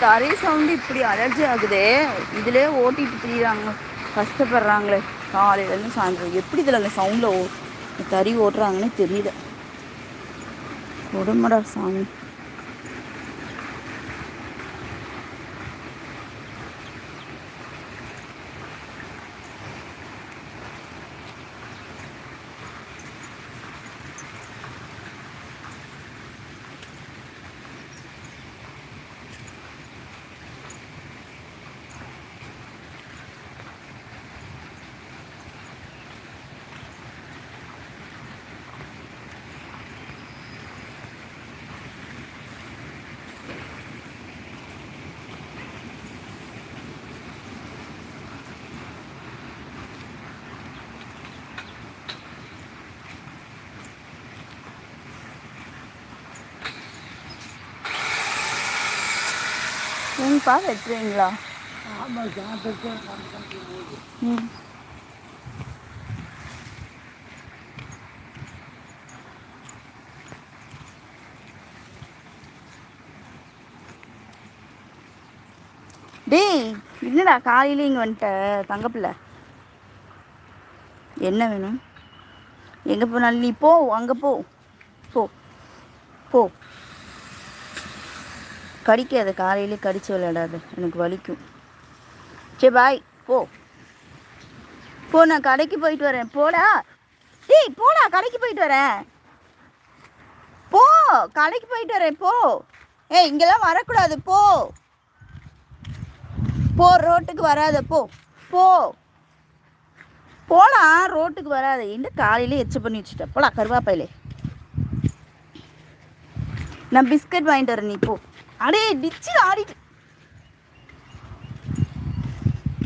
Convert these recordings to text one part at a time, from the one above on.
தரை சவுண்டு இப்படி அலர்ஜி ஆகுதே. இதிலே ஓட்டிட்டு திரியிறாங்க, கஷ்டப்படுறாங்களே காலையிலேருந்து சாயந்தரம். எப்படி இதில் அந்த சவுண்டில் தறி ஓட்டுறாங்கன்னு தெரியல. உடம்படா சாமி. ஏங்கப்பா வெட்டுறீங்களா? ம். டேய் இல்லைடா, காலையில இங்கே வந்துட்ட தங்கப்பில்லை. என்ன வேணும்? எங்கே போனாலும் நீ போ, அங்கே போ போ போ. கடிக்காத, காலையிலே கடிச்சு விளையாடாது, எனக்கு வலிக்கும். சரி பாய், போ போ. நான் கடைக்கு போயிட்டு வரேன், போடா. டேய் போடா, கடைக்கு போயிட்டு வரேன். போ, கடைக்கு போயிட்டு வரேன் போ. ஏய் இங்கெல்லாம் வரக்கூடாது, போ போ. ரோட்டுக்கு வராத, போ போ. போலாம், ரோட்டுக்கு வராத. என்ன காலையிலே எச்ச பண்ணி வச்சுட்ட, போடா கருவாப்பையிலே. நான் பிஸ்கட் வாங்கிட்டு வரேன், நீ போ. அடே டிச்சில் ஆடிட்டு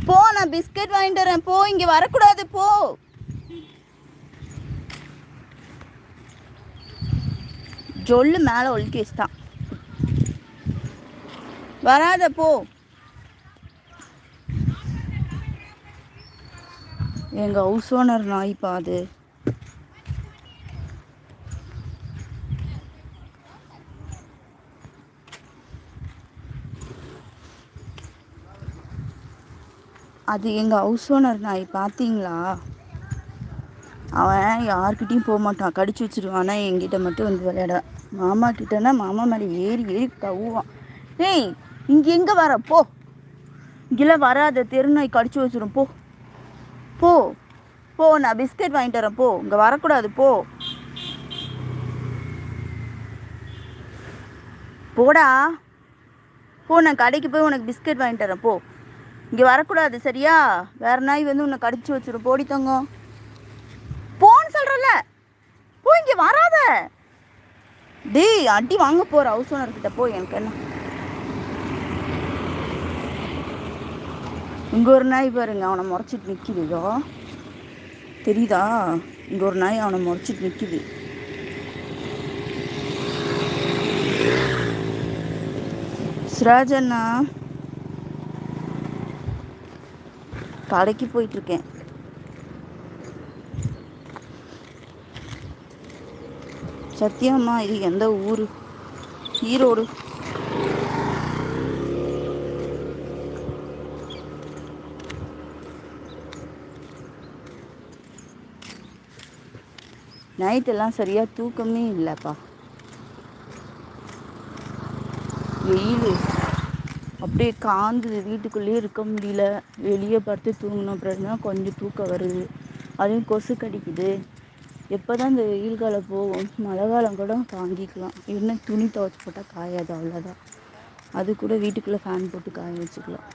போ. நான் பிஸ்கட் வாங்கிட்டு வரேன், போ. இங்க வரக்கூடாது, போ. ஜொல்லு மேலே ஒழுக்கி வச்சுட்டான், வராத போ. எங்க ஹவுஸ் ஓனர் நாய் பாது. அது எங்கள் ஹவுஸ் ஓனர் நாய், பார்த்தீங்களா? அவன் யார்கிட்டையும் போக மாட்டான், கடிச்சு வச்சுருவான். ஆனால் என்கிட்ட மட்டும் வந்து விளையாட. மாமா கிட்டனா மாமா மேலே ஏறி ஏறி கவுவான். ஏய் இங்கே எங்கே வர, போ. இங்கெல்லாம் வராத, தெருநாய் கடிச்சு வச்சிடும், போ போ போ. நான் பிஸ்கட் வாங்கிட்டு வரேன், போ. இங்கே வரக்கூடாது, போ போடா போ. நான் கடைக்கு போய் உனக்கு பிஸ்கட் வாங்கிட்டு வரேன், போ. இங்கே வரக்கூடாது, சரியா? வேற நாய் வந்து உன்னை கடிச்சு வச்சிடும், போடி தங்கம். போன்னு சொல்கிறல்ல, போ. இங்கே வராத. டேய் அடி வாங்க போகிற ஹவுஸ் ஓனர்கிட்ட, போ. எனக்கு என்ன? இங்கே ஒரு நாய் பாருங்க, அவனை முறைச்சிட்டு நிற்கிதுதோ, தெரியுதா? இங்கே ஒரு நாய் அவனை முறைச்சிட்டு நிற்கிது. சிராஜண்ணா, கடைக்கு போயிட்டுருக்கேன். சத்தியம்மா, இது எந்த ஊர்? ஈரோடு. நைட்டெல்லாம் சரியாக தூக்கமே இல்லைப்பா. வெயில் அப்படியே காந்துது, வீட்டுக்குள்ளேயே இருக்க முடியல. வெளியே பார்த்து தூங்கணும், அப்படின்னா கொஞ்சம் தூக்கம் வருது. அதுவும் கொசு கடிக்குது. எப்போ தான் இந்த வெயில் காலம் போகும்? மழை காலம் கூட தாங்கிக்கலாம். இன்னும் துணி துவைச்சி போட்டால் காயாது, அவ்வளோதான். அது கூட வீட்டுக்குள்ளே ஃபேன் போட்டு காய வச்சுக்கலாம்.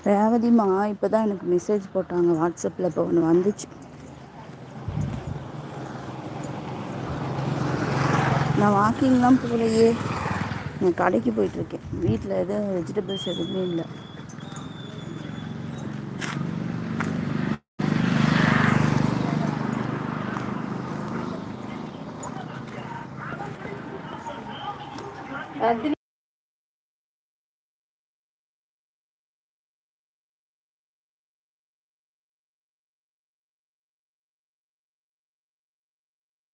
ரேவதிமா இப்போ தான் எனக்கு மெசேஜ் போட்டாங்க வாட்ஸ்அப்பில். இப்போ ஒன்று வந்துச்சு. நான் வாக்கிங்லாம் போகலையே, நான் கடைக்கு போயிட்டுருக்கேன். வீட்டில் எதுவும் வெஜிடபிள்ஸ் எதுவுமே இல்லை. ரத்தினி